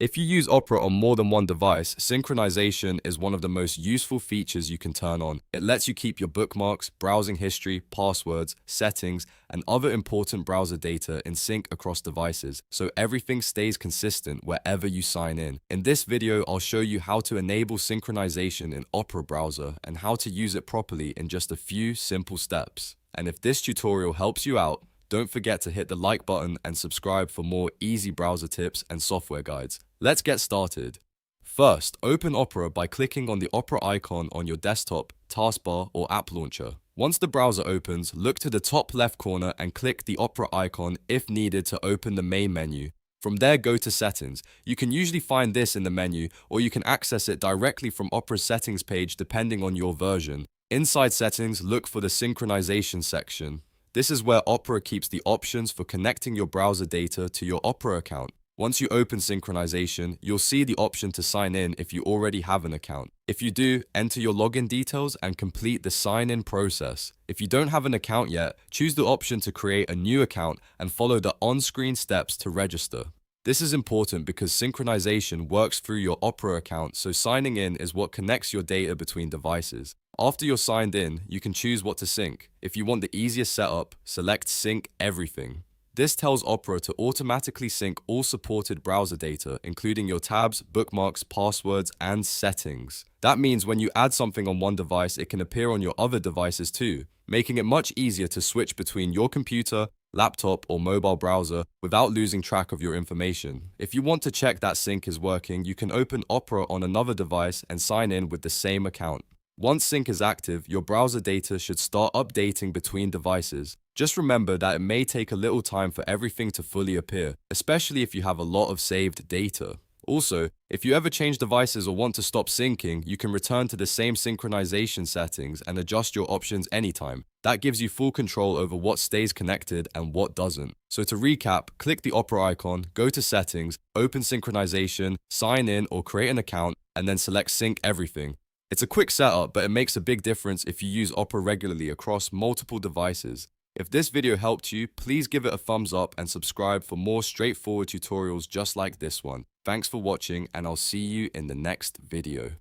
If you use Opera on more than one device, synchronization is one of the most useful features you can turn on. It lets you keep your bookmarks, browsing history, passwords, settings, and other important browser data in sync across devices, so everything stays consistent wherever you sign in. In this video, I'll show you how to enable synchronization in Opera browser and how to use it properly in just a few simple steps. And if this tutorial helps you out, don't forget to hit the like button and subscribe for more easy browser tips and software guides. Let's get started. First, open Opera by clicking on the Opera icon on your desktop, taskbar, or app launcher. Once the browser opens, look to the top left corner and click the Opera icon if needed to open the main menu. From there, go to Settings. You can usually find this in the menu, or you can access it directly from Opera's settings page depending on your version. Inside Settings, look for the Synchronization section. This is where Opera keeps the options for connecting your browser data to your Opera account. Once you open Synchronization, you'll see the option to sign in if you already have an account. If you do, enter your login details and complete the sign-in process. If you don't have an account yet, choose the option to create a new account and follow the on-screen steps to register. This is important because synchronization works through your Opera account, so signing in is what connects your data between devices. After you're signed in, you can choose what to sync. If you want the easiest setup, select Sync Everything. This tells Opera to automatically sync all supported browser data, including your tabs, bookmarks, passwords, and settings. That means when you add something on one device, it can appear on your other devices too, making it much easier to switch between your computer, laptop, or mobile browser without losing track of your information. If you want to check that sync is working, you can open Opera on another device and sign in with the same account. Once sync is active, your browser data should start updating between devices. Just remember that it may take a little time for everything to fully appear, especially if you have a lot of saved data. Also, if you ever change devices or want to stop syncing, you can return to the same synchronization settings and adjust your options anytime. That gives you full control over what stays connected and what doesn't. So to recap, click the Opera icon, go to Settings, open Synchronization, sign in or create an account, and then select Sync Everything. It's a quick setup, but it makes a big difference if you use Opera regularly across multiple devices. If this video helped you, please give it a thumbs up and subscribe for more straightforward tutorials just like this one. Thanks for watching, and I'll see you in the next video.